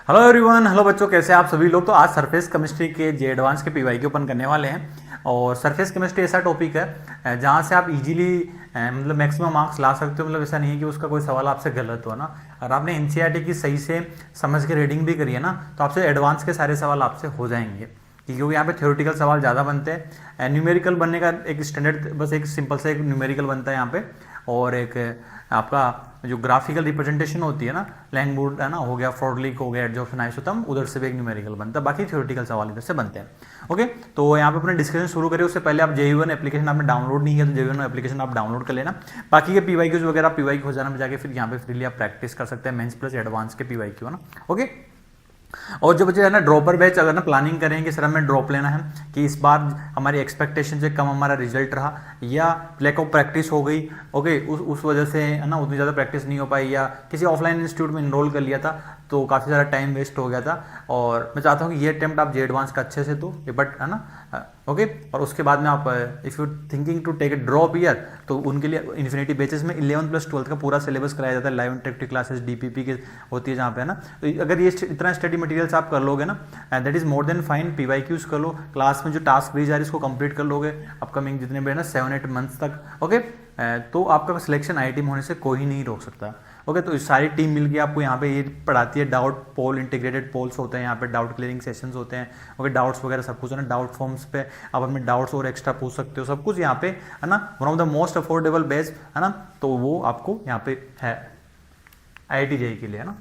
Hello everyone, hello बच्चों, कैसे हैं आप सभी लोग। तो आज सरफेस केमिस्ट्री के जे एडवांस के पीवाई के ओपन करने वाले हैं। और सरफेस केमिस्ट्री ऐसा टॉपिक है जहाँ से आप इजीली मतलब मैक्सिमम मार्क्स ला सकते हो। मतलब ऐसा नहीं है कि उसका कोई सवाल आपसे गलत हो ना। और आपने एनसीईआरटी की सही से समझ के रीडिंग भी करी है ना, तो आपसे एडवांस के सारे सवाल आपसे हो जाएंगे, क्योंकि यहाँ पे थ्योरेटिकल सवाल ज़्यादा बनते हैं। न्यूमेरिकल बनने का एक स्टैंडर्ड, बस एक सिंपल सा एक न्यूमेरिकल बनता है यहाँ पे, और एक आपका जो ग्राफिकल रिप्रेजेंटेशन होती है ना, लैंगबोर्ड है ना, हो गया, फ्रॉडलिक हो गया, एडजॉर्प्शन आइसोथर्म, उधर से भी एक न्यूमेरिकल बनता है। बाकी थ्योरेटिकल सवाल इधर से बनते हैं। ओके, तो यहाँ पे अपने डिस्कशन शुरू करें उससे पहले आप JU1 एप्लीकेशन आपने डाउनलोड नहीं किया तो JU1 एप्लीकेशन आप डाउनलोड कर लेना। बाकी के PYQs वगैरह PYQ हो जाना में जाके फिर यहाँ पे फ्रीली आप प्रैक्टिस कर सकते हैं, मेंस प्लस एडवांस के PYQ है ना। ओके, और जो बच्चे है ना ड्रॉपर बैच अगर ना प्लानिंग करेंगे सर हमें ड्रॉप लेना है कि इस बार हमारी एक्सपेक्टेशन से कम हमारा रिजल्ट रहा या लैक ऑफ प्रैक्टिस हो गई, ओके, उस वजह से है ना उतनी ज़्यादा प्रैक्टिस नहीं हो पाई, या किसी ऑफलाइन इंस्टीट्यूट में इनरोल कर लिया था तो काफ़ी ज़्यादा टाइम वेस्ट हो गया था, और मैं चाहता हूँ कि ये अटेम्प्ट आप जे एडवांस का अच्छे से दो, बट है ना, ओके। और उसके बाद में आप if you thinking to take a drop year तो उनके लिए इन्फिनिटी बेचेस में 11 प्लस 12 का पूरा सिलेबस कराया जाता है, लाइव इंटरेक्टिव क्लासेस DPP की होती है जहाँ पे है ना। तो अगर ये इतना स्टडी मटेरियल्स आप कर लोगे ना, that is more than fine. PYQs कर लो, क्लास में जो टास्क भेज जा रही है इसको कंप्लीट कर लोगे अपकमिंग जितने भी है ना 7-8 मंथ्स तक, ओके। तो आपका सिलेक्शन IIT में होने से कोई नहीं रोक सकता। ओके, तो सारी टीम मिलके आपको यहाँ पे ये पढ़ाती है। डाउट पोल, इंटीग्रेटेड पोल्स होते हैं यहाँ पे, डाउट क्लियरिंग सेशंस होते हैं, ओके, डाउट्स वगैरह सब कुछ है ना। डाउट फॉर्म्स पे आप अपने डाउट्स और एक्स्ट्रा पूछ सकते हो, सब कुछ यहाँ पे है ना। One of the most affordable best है ना, तो वो आपको यहाँ पे है IIT JEE के लिए है ना।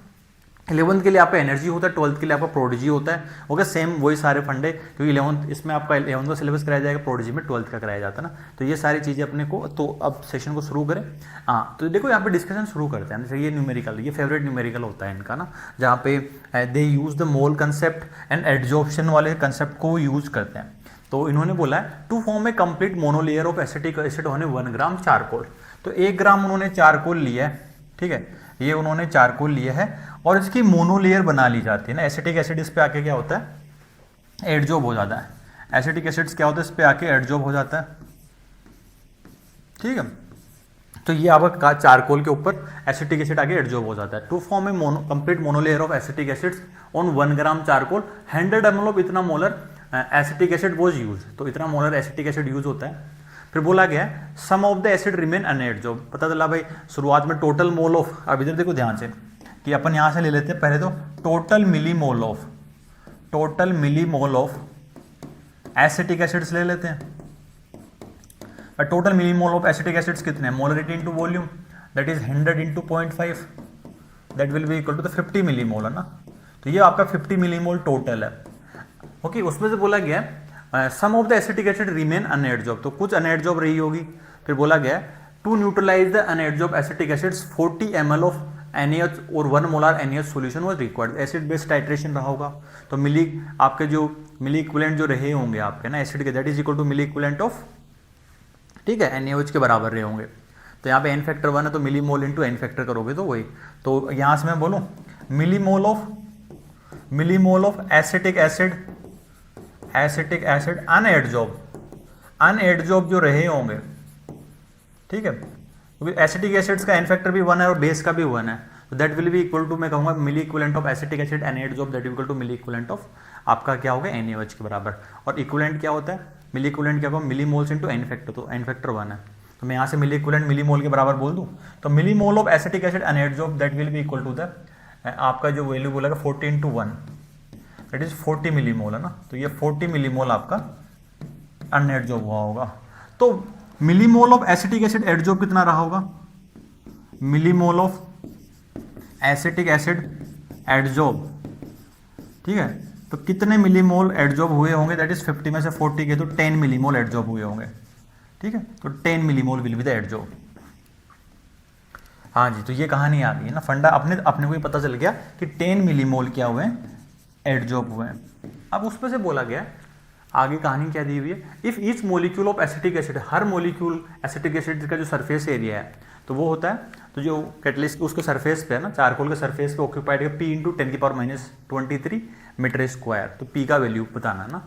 11th के लिए आपका एनर्जी होता है, 12th के लिए आपका प्रोडिजी होता है, ओके। सेम वही सारे फंडे, क्योंकि 11th इसमें आपका 11th का सिलेबस कराया जाएगा, प्रोडिजी में 12th का कराया जाता है ना। तो ये सारी चीज़ें अपने को, तो अब सेशन को शुरू करें। हाँ, तो देखो यहाँ पे डिस्कशन शुरू करते हैं। जैसे ये न्यूमेरिकल, ये फेवरेट न्यूमेरिकल होता है इनका ना, जहाँ पे they use the mole concept and adsorption वाले कंसेप्ट को यूज करते हैं। तो इन्होंने बोला है to form a complete monolayer of acetic acid होने 1 ग्राम चारकोल। तो 1 ग्राम उन्होंने चारकोल लिया है, ठीक है, ये उन्होंने चारकोल लिया है और इसकी मोनोलेयर बना ली जाती है ना। एसिटिक एसिड इस पे आके क्या होता है, एडजॉर्ब हो जाता है। एसिटिक एसिड्स क्या होता है, इस पे आके एडजॉर्ब हो जाता है, ठीक है। तो ये आपका चारकोल के ऊपर एसिटिक एसिड आके एडजॉर्ब हो जाता है। To form a complete monolayer of acetic acids on 1 gram charcoal 100 ml of इतना molar acetic acid was use. तो इतना मोलर एसिटिक एसिड यूज होता है। फिर बोला गया some of the acid remain अनएडजॉर्ब। पता चला भाई शुरुआत में टोटल मोल ऑफ, अब इधर देखो ध्यान से कि अपन यहां से ले लेते हैं पहले तो total millimole of acetic acids ले लेते हैं। Total millimole of acetic acids कितने हैं, molarity into volume, that is 100 into 0.5, that will be equal to the 50 millimole है ना। तो ये आपका 50 मिलीमोल टोटल है, ओके। उसमें से बोला गया some of the acetic acid remain unadsorb, तो कुछ अनएडजॉर्ब रही होगी। फिर बोला गया to neutralize the unadsorb acetic acids 40 ml of NaH और 1 molar NaH solution was required. Acid based titration रहा होगा, तो मिली आपके जो मिली इक्विवेलेंट जो रहे होंगे आपके ना एसिड के, that is equal to milli equivalent of, ठीक है, NaOH के बराबर रहे होंगे। तो यहाँ पे n फैक्टर 1 है तो milli mole into n factor करोगे तो वही। तो यहाँ से मैं बोलूँ मिलीमोल ऑफ एसिटिक एसिड अनएडजॉर्ब जो रहे होंगे, ठीक है, क्योंकि एसिटिक एसिड्स का n फैक्टर भी 1 है और बेस का भी 1 है, तो that will be equal to, मैं कहूंगा milli equivalent of acetic acid unadsorb that equal to milli equivalent of आपका क्या होगा NaOH के बराबर। और इक्विवेलेंट क्या होता है, मिली इक्विवेलेंट क्या होगा, मिली मोल्स इंटू n फैक्टर, तो n फैक्टर 1 है, तो मैं यहाँ से मिली इक्विवेलेंट मिली मोल के बराबर बोल दूँ। तो milli mole of acetic acid unadsorb that will be equal to the आपका जो वैल्यू बोलेगा 40 इंटू 1, दैट इज 40 मिलीमोल है ना। तो ये 40 मिलीमोल आपका अनएडजॉर्ब हुआ होगा। तो millimole of acetic acid adsorb कितना रहा होगा, millimole of acetic acid adsorb, ठीक है, तो कितने मिलीमोल एडजॉर्ब हुए होंगे, दैट इज 50 में से 40 के तो 10 मिलीमोल एडजॉर्ब हुए होंगे, ठीक है। तो 10 millimole will be the adsorb. हाँ जी, तो ये कहानी आ गई है ना, फंडा अपने को ही पता चल गया कि 10 मिलीमोल क्या हुए हैं, एडजॉर्ब हुए हैं। अब उसमें से बोला गया आगे कहानी क्या दी हुई है, if each molecule of acetic acid, her molecule acetic acid का जो सरफेस एरिया है तो वो होता है, तो जो कैटलिस्ट उसके सरफेस पे है ना, चारकोल के सरफेस पे ऑक्यूपाइड है P इंटू 10⁻⁻23 मीटर स्क्वायर। तो P का वैल्यू बताना है ना।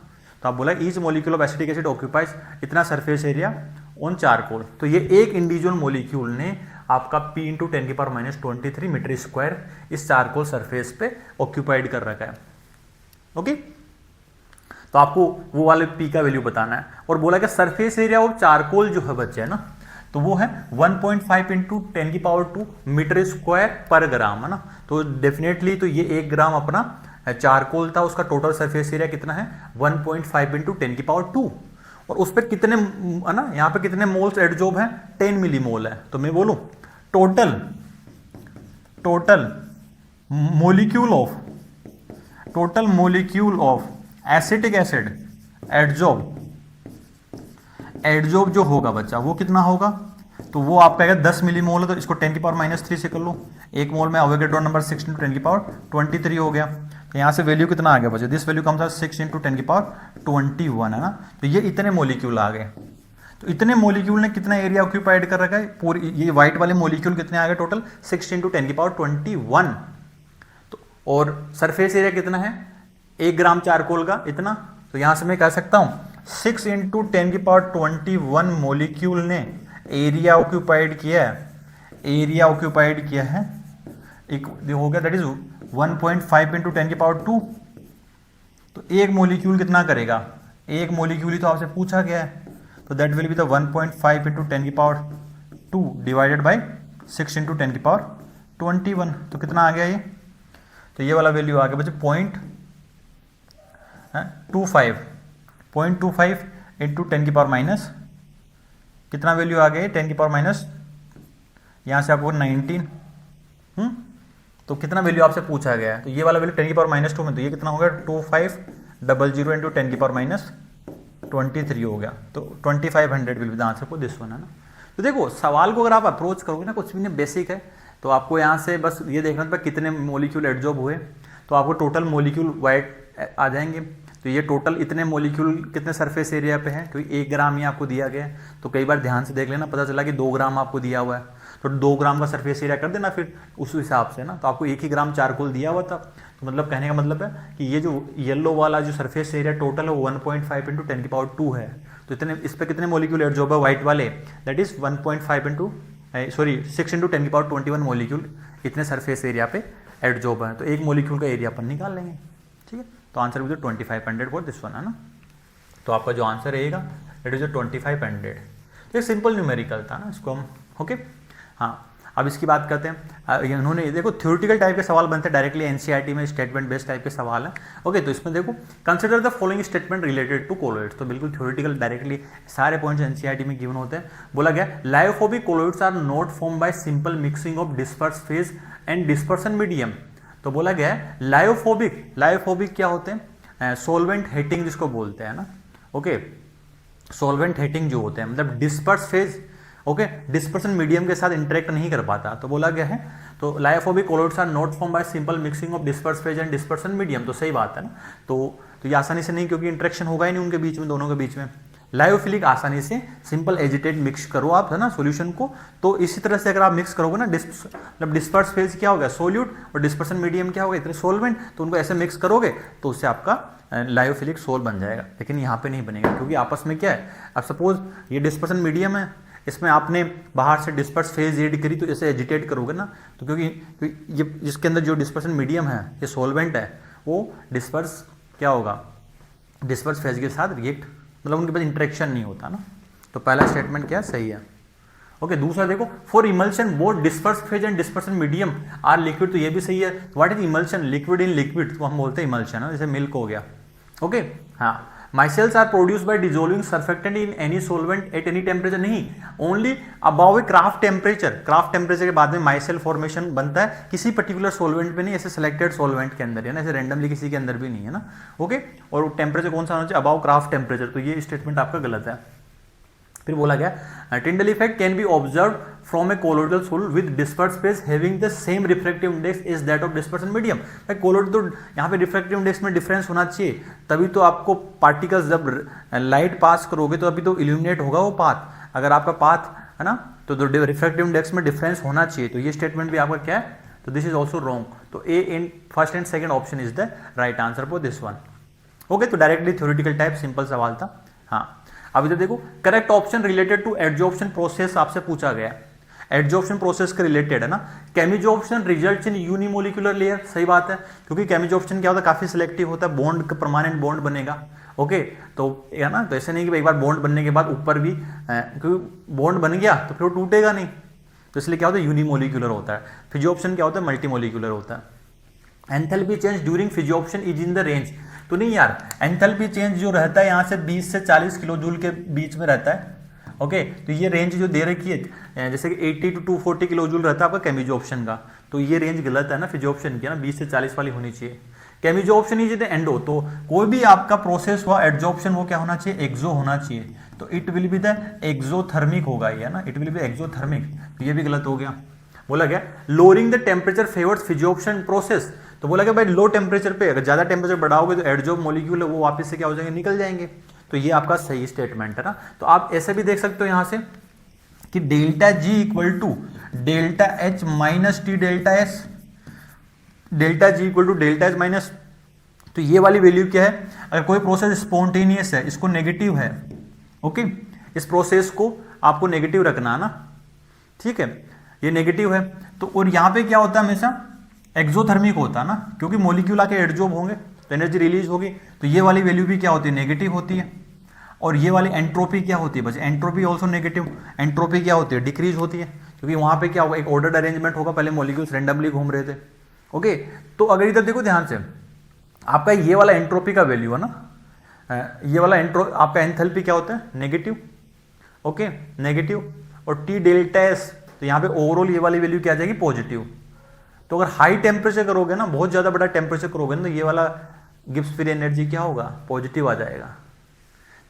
तो आप बोला each molecule of acetic acid occupies इतना सरफेस एरिया ऑन चारकोल। तो ये एक इंडिविजुअल मोलिक्यूल ने आपका P इंटू 10⁻⁻23 मीटर स्क्वायर इस चारकोल सरफेस पे ऑक्यूपाइड कर रखा है। ओके, तो आपको वो वाले P का वैल्यू बताना है। और बोला कि सरफेस एरिया ऑफ चारकोल जो है बच्चे है ना, तो वो है 1.5 इंटू 10⁻², मीटर स्क्वायर पर ग्राम, है ना। तो डेफिनेटली तो ये 1 ग्राम अपना चारकोल था, उसका टोटल सरफेस एरिया कितना है 1.5 इंटू 10⁻²। और उस पर कितने, है ना, यहाँ पे कितने मोल्स एडजॉर्ब हैं, 10 मिली मोल है। तो मैं बोलूँ total molecule of acetic acid adsorb जो होगा बच्चा वो कितना होगा, तो वो आपका है 10 मिली मोल है, तो इसको 10⁻³ से कर लो। 1 मोल में अवोगाड्रो नंबर 6 इंटू 10⁻23 हो गया। तो यहाँ से वैल्यू कितना आ गया बच्चा, दिस वैल्यू कम्स 6 इंटू 10⁻21, है ना। तो ये इतने मोलिक्यूल आ गए। तो इतने मोलिक्यूल ने कितना एरिया ऑक्यूपाइड कर रखा है, पूरी ये व्हाइट वाले मोलिक्यूल कितने आ गए टोटल 6 इंटू 10⁻21। तो और सरफेस एरिया कितना है 1 ग्राम चारकोल का इतना। तो यहां से मैं कह सकता हूं 6 इंटू 10⁻21 मोलिक्यूल ने एरिया ऑक्यूपाइड किया है, एक हो गया दैट इज 1.5 इंटू 10⁻²। तो एक मोलिक्यूल कितना करेगा, एक मोलिक्यूल ही तो आपसे पूछा गया है, तो that will be the 1.5 into 10⁻² divided by 6 into 10⁻21। तो कितना आ गया ये, तो ये वाला वैल्यू आ गया बच्चे 0.25 इंटू 10⁻⁻, कितना वैल्यू आ गया 10⁻⁻, यहाँ से आपको 19, तो कितना वैल्यू आपसे पूछा गया है, तो ये वाला वैल्यू 10⁻⁻² में, तो ये कितना हो गया 2500 इंटू 10⁻⁻23 हो गया। तो 2500 will be the answer for this one, है ना। तो देखो सवाल को अगर आप अप्रोच करोगे ना, कुछ भी नहीं बेसिक है, तो आपको यहाँ से बस ये देखना था कितने मोलिक्यूल एडजॉर्ब हुए, तो आपको टोटल मोलिक्यूल वाइट आ जाएंगे। तो ये टोटल इतने मोलिक्यूल कितने सरफेस एरिया पे हैं, क्योंकि 1 ग्राम ही आपको दिया गया है। तो कई बार ध्यान से देख लेना, पता चला कि 2 ग्राम आपको दिया हुआ है, तो 2 ग्राम का सरफेस एरिया कर देना फिर उस हिसाब से ना। तो आपको 1 ही ग्राम चारकोल दिया हुआ था, तो मतलब कहने का मतलब है कि ये जो येलो वाला जो सरफेस एरिया टोटल है वो 1.5 इंटू 10⁻² है। तो इतने इस पर कितने मोलिक्यूल एडजॉर्ब है व्हाइट वाले, that is 1.5 into 6 into 10⁻21 molecule इतने सरफेस एरिया पे एडजॉर्ब है। तो एक मोलिक्यूल का एरिया अपन निकाल लेंगे, ठीक है। तो answer will 2500 for this one, है ना। तो आपका जो आंसर रहेगा इट इज 2500। तो एक सिंपल न्यूमेरिकल था ना, इसको हम ओके। हाँ, अब इसकी बात करते हैं। इन्होंने देखो थ्योरेटिकल टाइप के सवाल बनते हैं डायरेक्टली एनसीईआरटी में, स्टेटमेंट बेस्ड टाइप के सवाल है। ओके, तो इसमें देखो consider the following statement related to colloids. तो बिल्कुल थ्योरेटिकल डायरेक्टली सारे पॉइंट्स एनसीईआरटी में गिवन होते हैं। बोला गया lyophobic colloids are not form by simple mixing of disperse phase and dispersion medium. तो बोला गया है लायोफोबिक क्या होते हैं, सोलवेंट हेटिंग जिसको बोलते हैं ना। ओके, सोलवेंट हेटिंग जो होते हैं मतलब disperse phase, okay, dispersion medium के साथ इंटरेक्ट नहीं कर पाता। तो बोला गया है तो lyophobic colloids are not form by simple mixing of disperse phase and dispersion medium. तो सही बात है ना। तो ये आसानी से नहीं, क्योंकि इंटरेक्शन होगा ही नहीं उनके बीच में, दोनों के बीच में। लायोफिलिक आसानी से सिंपल एजिटेट मिक्स करो आप, है ना, सॉल्यूशन को। तो इसी तरह से अगर आप मिक्स करोगे ना, मतलब डिस्पर्स फेज क्या होगा सोल्यूट, और डिस्पर्सन मीडियम क्या होगा इतने सोलवेंट, तो उनको ऐसे मिक्स करोगे तो उससे आपका लायोफिलिक सोल बन जाएगा। लेकिन यहाँ पे नहीं बनेगा, क्योंकि आपस में क्या है, अब सपोज ये डिस्पर्सन मीडियम है, इसमें आपने बाहर से डिस्पर्स फेज ऐड करी, तो ऐसे एजिटेट करोगे ना, तो क्योंकि ये जिसके अंदर जो डिस्पर्सन मीडियम है ये सोलवेंट है, वो डिस्पर्स क्या होगा, डिस्पर्स फेज के साथ रिएक्ट, मतलब उनके पास इंटरेक्शन नहीं होता ना। तो पहला स्टेटमेंट क्या सही है। ओके, दूसरा देखो for emulsion both disperse phase and dispersion medium are liquid. तो ये भी सही है। What is emulsion, liquid in liquid, तो हम बोलते हैं इमल्शन, जैसे मिल्क हो गया। ओके, हाँ, micelles are produced by dissolving surfactant in any solvent at any temperature, नहीं, only above a Krafft temperature. Krafft temperature के बाद में माइसेल फॉर्मेशन बनता है किसी पर्टिकुलर सॉल्वेंट पे नहीं, ऐसे सिलेक्टेड सॉल्वेंट के अंदर है ना, ऐसे रैंडमली किसी के अंदर भी नहीं है ना। ओके, और टेम्परेचर कौन सा होना चाहिए, अबव क्राफ्ट टेम्परेचर। तो ये स्टेटमेंट आपका गलत है। फिर बोला गया Tyndall effect can be observe from a colloidal sol with disperse phase having the same refractive index is that of dispersion medium. भाई कोलोइड तो यहाँ पे रिफ्रैक्टिव इंडेक्स में डिफरेंस होना चाहिए, तभी तो आपको पार्टिकल्स जब लाइट पास करोगे तो अभी तो इल्यूमिनेट होगा वो पाथ। अगर आपका पाथ है ना, तो रिफ्रैक्टिव इंडेक्स में डिफरेंस होना चाहिए। तो ये स्टेटमेंट भी आपका क्या है, तो दिस इज ऑल्सो रॉन्ग। तो a in first and second option is the right answer for this one. Okay, तो डायरेक्टली थ्योरेटिकल टाइप सिंपल सवाल था। हाँ, अब इधर देखो correct option related to adsorption process आपसे पूछा गया। एडजॉर्प्शन प्रोसेस के रिलेटेड है ना। Chemisorption results in unimolecular layer, सही बात है, क्योंकि केमिजॉर्प्शन क्या होता है, काफी सिलेक्टिव होता है, बॉन्ड का परमानेंट बॉन्ड बनेगा। ओके, तो है ना, तो ऐसे नहीं कि एक बार बॉन्ड बनने के बाद ऊपर भी क्योंकि बॉन्ड बन गया तो फिर वो टूटेगा नहीं, तो इसलिए क्या होता है, यूनिमोलिकुलर होता है। फिजियोप्शन क्या होता है, मल्टीमोलिकुलर होता है। Enthalpy change during physisorption is in the range, तो नहीं यार, एंथैल्पी चेंज जो रहता है यहाँ से 20 से 40 किलो जूल के बीच में रहता है। ओके, तो ये रेंज जो दे रखी है जैसे कि 80 to 240 किलो जूल रहता है आपका केमिजॉर्प्शन का, तो ये रेंज गलत है ना फिजियोप्शन की, ना 20 से 40 वाली होनी चाहिए। केमिजॉर्प्शन इज द एंडो, तो कोई भी आपका प्रोसेस हुआ एडजॉर्प्शन वो क्या होना चाहिए, एक्सो होना चाहिए, तो it will be the exothermic होगा ये ना, इट विल बी एक्सोथर्मिक, तो ये भी गलत हो गया। बोला गया lowering the temperature favours physisorption process, तो बोला गया भाई लो टेम्परेचर पे अगर ज्यादा टेम्परेचर बढ़ाओगे तो एडजॉर्ब मॉलिक्यूल है वो वापस से क्या हो जाएंगे, निकल जाएंगे, तो ये आपका सही स्टेटमेंट है ना। तो आप ऐसे भी देख सकते हो यहां से कि delta G equal to delta H minus T delta S, delta G equal to delta H minus, तो ये वाली वैल्यू क्या है, अगर कोई प्रोसेस स्पॉन्टेनियस है, इसको नेगेटिव है, ओके, इस प्रोसेस को आपको नेगेटिव रखना है ना, ठीक है, ये नेगेटिव है, तो और यहां पे क्या होता है हमेशा एक्सोथर्मिक होता है ना, क्योंकि मॉलिक्यूल आके एडजॉर्ब होंगे तो एनर्जी रिलीज होगी, तो ये वाली वैल्यू भी क्या होती है, नेगेटिव होती है। और ये वाली एंट्रोपी क्या होती है, बस एंट्रोपी ऑल्सो नेगेटिव, एंट्रोपी क्या होती है, डिक्रीज होती है, क्योंकि वहां पे क्या होगा, एक ऑर्डर्ड अरेंजमेंट होगा, पहले मॉलिक्यूल्स रैंडमली घूम रहे थे। ओके, तो अगर इधर देखो ध्यान से, आपका ये वाला एंट्रोपी का वैल्यू है ना, ये वाला आपका एंथैल्पी क्या होता है, नेगेटिव, ओके, नेगेटिव, और टी डेल्टा एस, तो यहाँ पे ओवरऑल ये वाली वैल्यू क्या आ जाएगी, पॉजिटिव। तो अगर हाई टेम्परेचर करोगे ना, बहुत ज्यादा बड़ा टेम्परेचर करोगे ना, तो ये वाला गिब्स फ्री एनर्जी क्या होगा, पॉजिटिव आ जाएगा,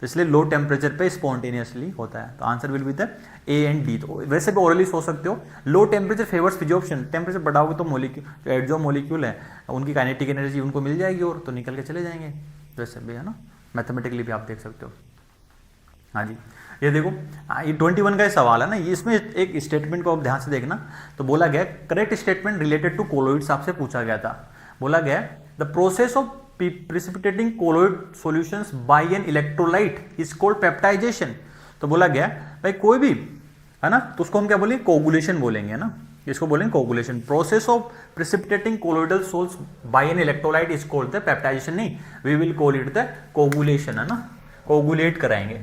तो इसलिए लो टेम्परेचर पे स्पॉन्टेनियसली होता है, तो answer will be the A and D. तो वैसे भी ओरली सोच सकते हो, लो टेम्परेचर फेवर्स फिजियोप्शन, टेम्परेचर बढ़ाओगे तो मॉलिक्यूल जो एडजॉर्ब मॉलिक्यूल है उनकी काइनेटिक एनर्जी उनको मिल जाएगी और तो निकल के चले जाएंगे, वैसे भी है ना, मैथमेटिकली भी आप देख सकते हो। हाँ जी, ये देखो ये 21 का सवाल है ना, ये इसमें एक स्टेटमेंट को आप ध्यान से देखना, तो बोला गया correct statement related to colloids आपसे पूछा गया था। बोला गया the process of precipitating colloid solutions by an electrolyte is called peptization. तो बोला गया भाई कोई भी है ना, तो उसको हम क्या बोलेंगे, कोगुलेशन बोलेंगे ना, इसको बोलेंगे coagulation. Process of precipitating colloidal sols by an electrolyte is called the peptization, नहीं we will call it the coagulation, है ना, कोगुलेट कराएंगे,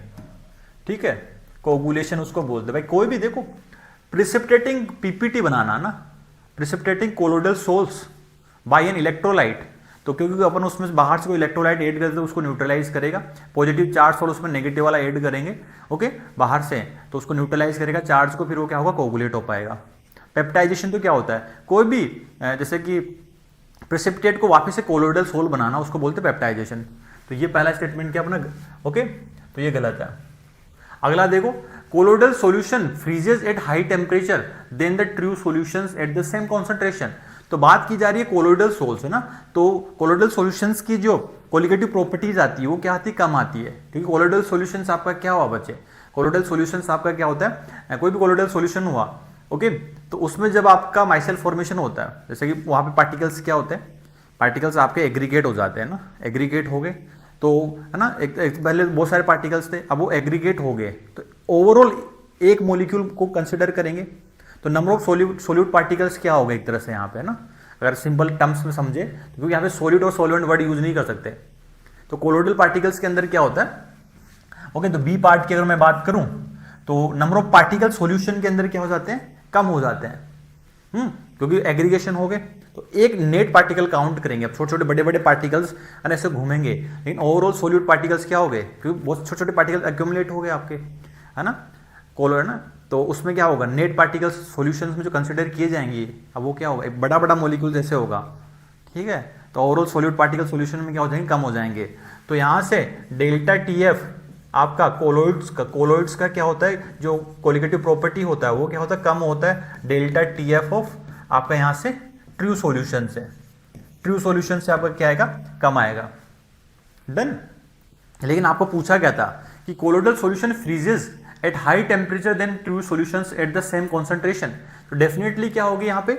ठीक है, कोगुलेशन उसको बोलते भाई। कोई भी देखो प्रिसिपिटेटिंग पीपीटी बनाना ना, precipitating colloidal sols by an electrolyte, तो क्योंकि अपन उसमें बाहर से कोई इलेक्ट्रोलाइट ऐड करते तो उसको न्यूट्रलाइज करेगा, पॉजिटिव चार्ज और उसमें नेगेटिव वाला ऐड करेंगे, ओके, बाहर से, तो उसको न्यूट्रलाइज करेगा चार्ज को, फिर वो क्या होगा, कोगुलेट हो पाएगा। पेप्टाइजेशन तो क्या होता है, कोई भी जैसे कि प्रिसिपिटेट को वापस से कोलोइडल सोल बनाना, उसको बोलते हैं पेप्टाइजेशन। तो ये पहला स्टेटमेंट क्या अपना, ओके, तो ये गलत है। अगला देखो, colloidal solution freezes at high temperature then the true solutions at the same concentration. तो बात की जा रही है कोलोइडल सोल्स है ना, तो कोलोइडल सॉल्यूशंस की जो कोलिगेटिव प्रॉपर्टीज आती है वो क्या आती है, कम आती है, क्योंकि कोलोइडल सॉल्यूशंस आपका क्या हुआ बच्चे, कोलोइडल सॉल्यूशंस आपका क्या होता है, कोई भी कोलोइडल सॉल्यूशन हुआ, ओके, तो उसमें जब आपका माइसेल फॉर्मेशन होता है, जैसे कि वहां पे पार्टिकल्स क्या होते हैं, पार्टिकल्स आपके एग्रीगेट हो जाते हैं ना, एग्रीगेट हो गए तो है ना, एक पहले बहुत सारे पार्टिकल्स थे, अब वो एग्रीगेट हो गए, तो ओवरऑल एक मॉलिक्यूल को कंसिडर करेंगे, तो नंबर ऑफ सोल्यूट पार्टिकल्स क्या हो गए एक तरह से यहाँ पे ना, अगर सिंपल टर्म्स में समझे, क्योंकि यहाँ पे सॉलिड और सॉल्वेंट वर्ड यूज नहीं कर सकते। तो कोलोइडल पार्टिकल्स के अंदर क्या होता है, ओके, तो बी पार्ट की अगर मैं बात करूं तो नंबर ऑफ पार्टिकल सॉल्यूशन के अंदर क्या हो जाते हैं, कम हो जाते हैं, क्योंकि एग्रीगेशन हो गए, तो एक नेट पार्टिकल काउंट करेंगे। अब छोटे छोटे बड़े बड़े पार्टिकल्स ऐसे घूमेंगे, लेकिन ओवरऑल सॉल्यूट पार्टिकल्स क्या हो गए, क्योंकि बहुत छोटे छोटे पार्टिकल एक्यूमुलेट हो गए आपके, है ना, कोलोइड ना, तो उसमें क्या होगा, नेट पार्टिकल्स सॉल्यूशंस में जो कंसिडर किए जाएंगे, अब वो क्या होगा, एक बड़ा बड़ा मॉलिक्यूल जैसे होगा, ठीक है, तो ओवरऑल सॉल्यूट पार्टिकल सॉल्यूशन में क्या हो जाएंगे, कम हो जाएंगे। तो यहाँ से डेल्टा टीएफ आपका कोलोइड्स का क्या होता है, जो कोलिगेटिव प्रॉपर्टी होता है वो क्या होता है, कम होता है, डेल्टा टीएफ ऑफ आपका यहाँ से ट्रू सॉल्यूशन से, ट्रू सॉल्यूशन से आपका क्या आएगा, कम आएगा, डन। लेकिन आपको पूछा गया था कि colloidal solution freezes at high temperature then true solutions at the same concentration, तो डेफिनेटली क्या होगी यहाँ पे,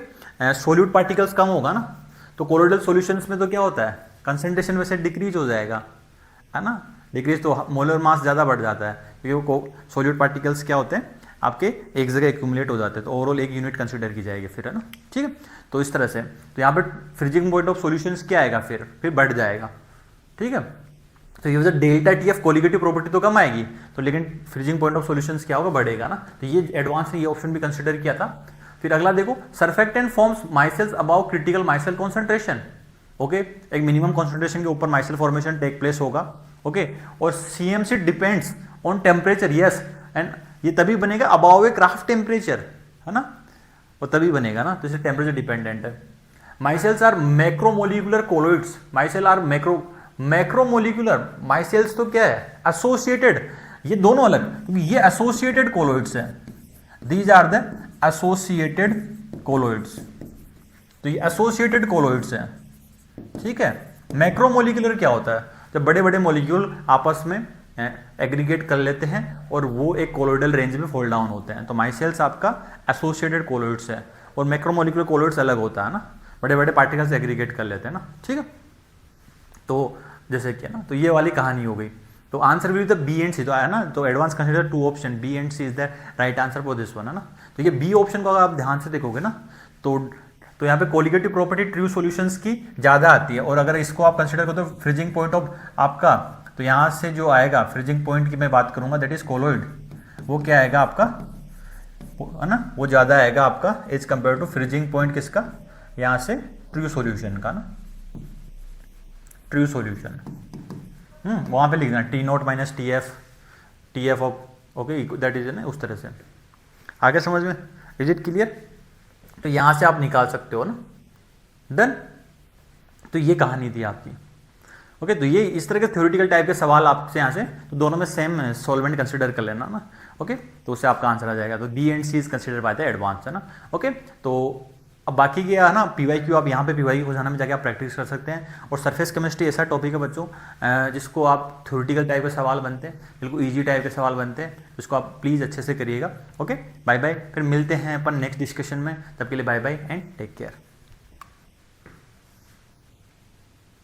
सॉल्यूट पार्टिकल्स कम होगा ना, तो कोलोइडल सॉल्यूशंस में तो क्या होता है, कंसेंट्रेशन वैसे डिक्रीज हो जाएगा, है ना, डिक्रीज तो मोलर मास ज़्यादा बढ़ जाता है, क्योंकि वो सॉल्यूट पार्टिकल्स क्या होते हैं, आपके एक जगह एक्यूमुलेट हो जाते हैं, तो ओवरऑल एक यूनिट कंसिडर की जाएगी फिर, है ना। ठीक है, तो इस तरह से तो यहाँ पे फ्रीजिंग पॉइंट ऑफ सॉल्यूशंस क्या आएगा, फिर बढ़ जाएगा। ठीक है, तो ये वजह delta T F colligative property तो कम आएगी, तो लेकिन फ्रीजिंग पॉइंट ऑफ सॉल्यूशंस क्या होगा, बढ़ेगा ना। तो ये एडवांस ने ये ऑप्शन भी कंसिडर किया था। फिर अगला देखो, surfactant forms micelles above critical micelle concentration. Okay, एक मिनिमम कॉन्सेंट्रेशन के ऊपर माइसेल फॉर्मेशन टेक प्लेस होगा। ओके, और CMC depends on temperature, yes, and ये तभी बनेगा अबाव ए क्राफ्ट टेम्परेचर, है ना, वो तभी बनेगा ना, तो इसे टेम्परेचर डिपेंडेंट है। Micelles are macromolecular colloids, micelle are macromolecular, micelles तो क्या है, एसोसिएटेड, ये दोनों अलग, क्योंकि ये एसोसिएटेड कोलोइड्स हैं, these are the associated colloids, तो ये एसोसिएटेड कोलोइड्स हैं। ठीक है, मैक्रोमोलिकुलर क्या होता है, जब बड़े बड़े मॉलिक्यूल आपस में एग्रीगेट कर लेते हैं और वो एक कोलोइडल रेंज में फोल्ड डाउन होते हैं, तो माइसेल्स आपका एसोसिएटेड कोलोइड्स है, और मैक्रोमोलिकुलर कोलोइड्स अलग होता है ना, बड़े बड़े पार्टिकल्स एग्रीगेट कर लेते हैं ना। ठीक है, तो जैसे कि ना, तो ये वाली कहानी हो गई। तो answer will be the B and C, तो है ना, तो advance consider to option, B and C is the right answer for this one, है ना। तो ये बी ऑप्शन को अगर आप ध्यान से देखोगे ना, तो यहाँ पे कोलिगेटिव प्रॉपर्टी ट्रू सॉल्यूशंस की ज़्यादा आती है, और अगर इसको आप कंसीडर करो तो फ्रीजिंग पॉइंट ऑफ आपका, तो यहाँ से जो आएगा फ्रीजिंग पॉइंट की मैं बात करूँगा, दैट इज कोलोइड, वो क्या आएगा आपका, है ना, वो ज़्यादा आएगा आपका as compare to freezing point किसका, यहाँ से ट्रू सॉल्यूशन का ना, ट्रू सॉल्यूशन। वहाँ पे लिखना T not minus T F of, okay, that is ना, उस तरह से। आगे समझ में, इज इट क्लियर। तो यहाँ से आप निकाल सकते हो ना, डन। तो ये कहानी थी आपकी। ओके, तो ये इस तरह के थ्योरेटिकल टाइप के सवाल आपसे यहाँ से, तो दोनों में सेम सॉल्वेंट कंसिडर कर लेना ना। ओके, तो उससे आपका आंसर आ जाएगा। तो B and C is consider by the advance, है ना। ओके, तो अब बाकी क्या है ना, पीवाईक्यू, आप यहाँ पे पीवाईक्यू हो जाना में जाके आप प्रैक्टिस कर सकते हैं। और सरफेस केमिस्ट्री ऐसा टॉपिक है बच्चों जिसको आप थ्योरेटिकल टाइप के सवाल बनते हैं, बिल्कुल इजी टाइप के सवाल बनते हैं, जिसको आप प्लीज़ अच्छे से करिएगा। ओके, बाय बाय, फिर मिलते हैं अपन नेक्स्ट डिस्कशन में, तब के लिए bye bye and take care.